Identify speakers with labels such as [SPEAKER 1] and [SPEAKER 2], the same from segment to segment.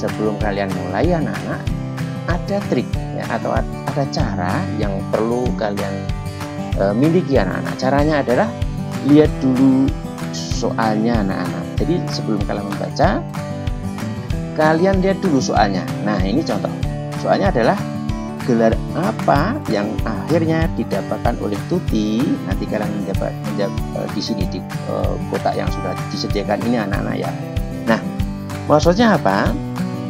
[SPEAKER 1] sebelum kalian mulai anak-anak, ada trik ya, atau ada cara yang perlu kalian miliki anak-anak. Caranya adalah lihat dulu soalnya anak-anak. Jadi sebelum kalian membaca, kalian lihat dulu soalnya. Nah, ini contoh. Soalnya adalah gelar apa yang akhirnya didapatkan oleh Tuti. Nanti kalian menjawab di sini di kotak yang sudah disediakan ini anak-anak ya. Nah, maksudnya apa?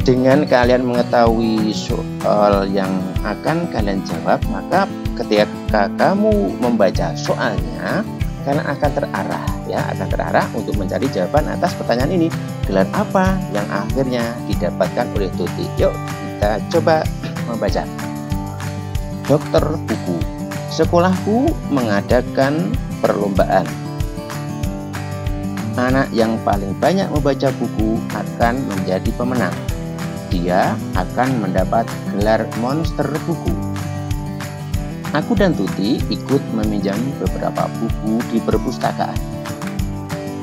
[SPEAKER 1] Dengan kalian mengetahui soal yang akan kalian jawab, maka ketika kamu membaca soalnya, kalian akan terarah untuk mencari jawaban atas pertanyaan ini. Gelar apa yang akhirnya didapatkan oleh Tuti? Yuk kita coba membaca. Dokter buku. Sekolahku mengadakan perlombaan. Anak yang paling banyak membaca buku akan menjadi pemenang. Dia akan mendapat gelar monster buku. Aku dan Tuti ikut meminjam beberapa buku di perpustakaan.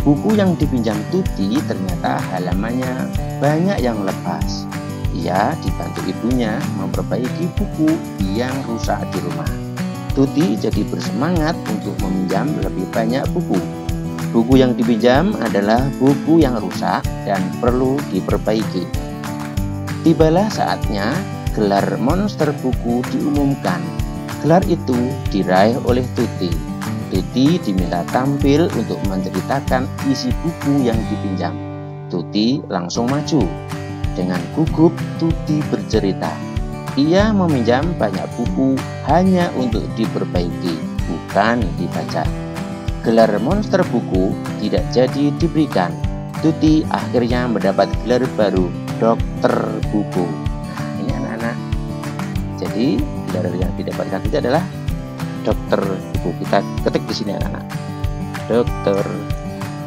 [SPEAKER 1] Buku yang dipinjam Tuti ternyata halamannya banyak yang lepas. Ia dibantu ibunya memperbaiki buku yang rusak di rumah. Tuti jadi bersemangat untuk meminjam lebih banyak buku. Buku yang dipinjam adalah buku yang rusak dan perlu diperbaiki. Tibalah saatnya gelar monster buku diumumkan. Gelar itu diraih oleh Tuti. Tuti diminta tampil untuk menceritakan isi buku yang dipinjam. Tuti langsung maju. Dengan gugup Tuti bercerita. Ia meminjam banyak buku hanya untuk diperbaiki, bukan dibaca. Gelar monster buku tidak jadi diberikan. Tuti akhirnya mendapat gelar baru, dokter buku. Nah, ini anak-anak. Jadi gelar yang didapatkan itu adalah dokter buku. Kita ketik di sini anak-anak. Dokter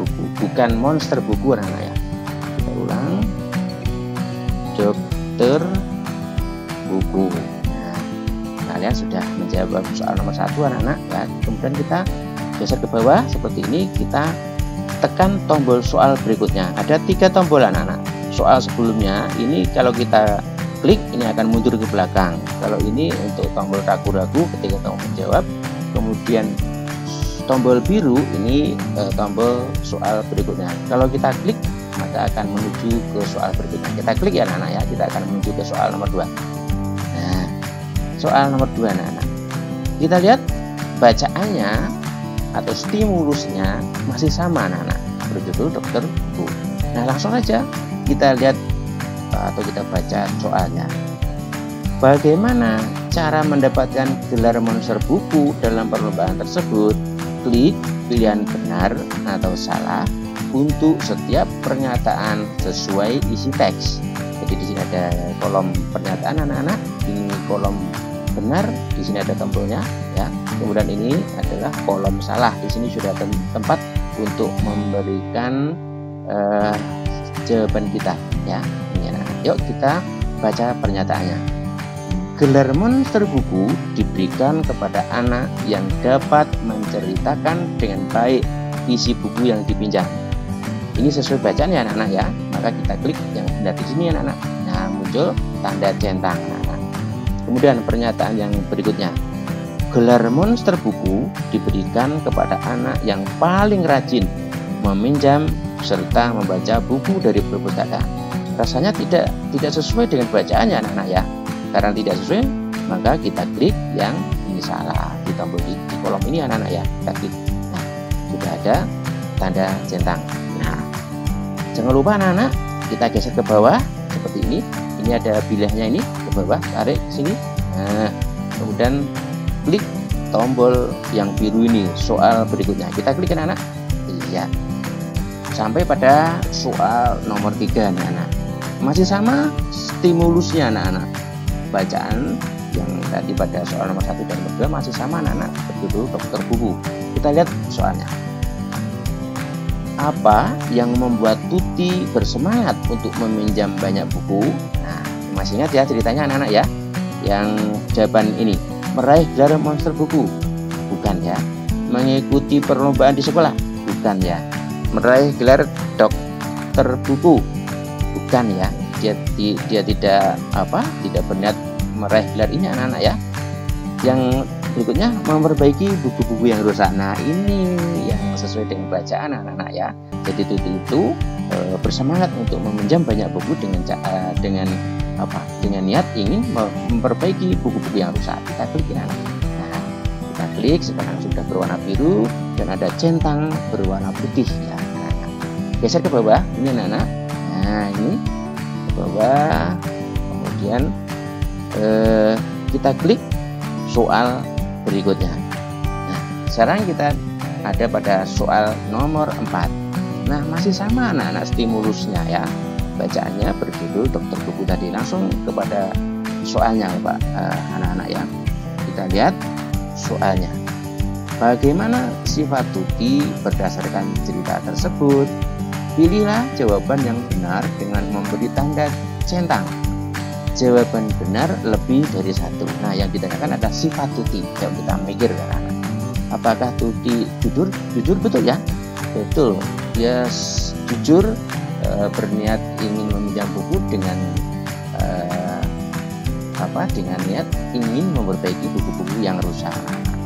[SPEAKER 1] buku, bukan monster buku anak-anak ya. Kita ulang. Dokter buku. Nah, kalian sudah menjawab soal nomor 1 anak-anak ya. Kemudian kita geser ke bawah seperti ini. Kita tekan tombol soal berikutnya. Ada 3 tombol anak-anak. Soal sebelumnya ini kalau kita klik ini akan mundur ke belakang. Kalau ini untuk tombol ragu-ragu ketika kamu menjawab. Kemudian tombol biru ini tombol soal berikutnya. Kalau kita klik maka akan menuju ke soal berikutnya. Kita klik ya anak-anak ya, kita akan menuju ke soal nomor 2. Nah, soal nomor 2 anak-anak. Kita lihat bacaannya atau stimulusnya masih sama anak-anak, berjudul dokter buku. Nah, langsung aja kita lihat atau kita baca soalnya. Bagaimana cara mendapatkan gelar monster buku dalam perlombaan tersebut? Klik pilihan benar atau salah untuk setiap pernyataan sesuai isi teks. Jadi di sini ada kolom pernyataan anak-anak, ini kolom benar, di sini ada tombolnya ya. Kemudian ini adalah kolom salah. Di sini sudah ada tempat untuk memberikan jawaban kita ya. Ini anak-anak. Yuk kita baca pernyataannya. Gelar monster buku diberikan kepada anak yang dapat menceritakan dengan baik isi buku yang dipinjam. Ini sesuai bacaan ya anak-anak ya. Maka kita klik yang benar di sini anak-anak. Nah, muncul tanda centang anak-anak. Kemudian pernyataan yang berikutnya. Gelar monster buku diberikan kepada anak yang paling rajin meminjam serta membaca buku dari perpustakaan. Rasanya tidak sesuai dengan bacaannya anak-anak ya. Karena tidak sesuai, maka kita klik yang ini salah di tombol di kolom ini anak-anak ya. Kita klik. Nah, sudah ada tanda centang. Nah, jangan lupa anak-anak, kita geser ke bawah seperti ini. Ini ada bilahnya ini ke bawah, tarik ke sini. Nah, kemudian klik tombol yang biru ini, soal berikutnya. Kita klik anak-anak. Iya. Sampai pada soal nomor 3 anak-anak. Masih sama stimulusnya anak-anak. Bacaan yang tadi pada soal nomor 1 dan nomor 2 masih sama anak-anak, berjudul dokter buku. Kita lihat soalnya. Apa yang membuat Tuti bersemangat untuk meminjam banyak buku? Nah, masih ingat ya ceritanya anak-anak ya. Yang jawaban ini, meraih gelar monster buku. Bukan ya. Mengikuti perlombaan di sekolah. Bukan ya. Meraih gelar dokter buku. Bukan ya. dia tidak berniat meraih gelar ini anak-anak ya. Yang berikutnya memperbaiki buku-buku yang rusak. Nah, ini yang sesuai dengan bacaan anak-anak ya. Jadi Tuti itu bersemangat untuk meminjam banyak buku dengan niat ingin memperbaiki buku-buku yang rusak. Kita klik ini anak. Nah, kita klik, sekarang sudah berwarna biru dan ada centang berwarna putih ya. Nah, geser ke bawah ini anak-anak. Nah, ini ke bawah, kemudian kita klik soal berikutnya. Nah, sekarang kita ada pada soal nomor 4. Nah, masih sama anak-anak stimulusnya ya. Bacaannya berjudul Dokter Buku tadi. Langsung kepada soalnya Pak, anak-anak ya. Kita lihat soalnya. Bagaimana sifat Tuti berdasarkan cerita tersebut? Pilihlah jawaban yang benar dengan memberi tanda centang. Jawaban benar lebih dari satu. Nah, yang ditanyakan ada sifat Tuti. Coba kita mikir kan. Apakah Tuti jujur? Jujur betul ya? Betul. Dia jujur berniat ingin meminjam buku dengan dengan niat ingin memperbaiki buku-buku yang rusak.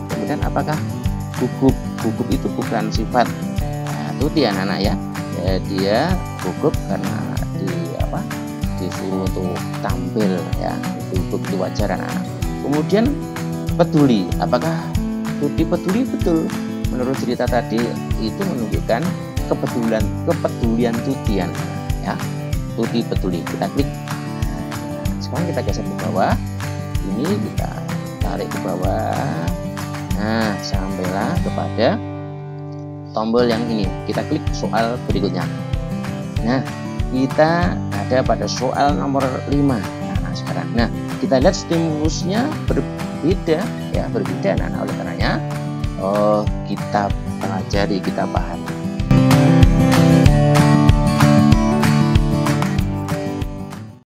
[SPEAKER 1] Kemudian apakah gugup itu bukan sifat Tuti anak-anak ya? Dia gugup karena disuruh untuk tampil ya, itu wajar anak-anak. Kemudian peduli, apakah Tuti peduli? Betul. Menurut cerita tadi itu menunjukkan kepedulian Tuti ya. Tuti peduli. Kita klik. Sekarang kita geser ke bawah. Ini kita tarik ke bawah. Nah, sampailah kepada tombol yang ini. Kita klik soal berikutnya. Nah, kita ada pada soal nomor 5. Nah, sekarang. Nah, kita lihat stimulusnya berbeda ya, berbeda. Nah, oleh karenanya kita pelajari, kita pahami.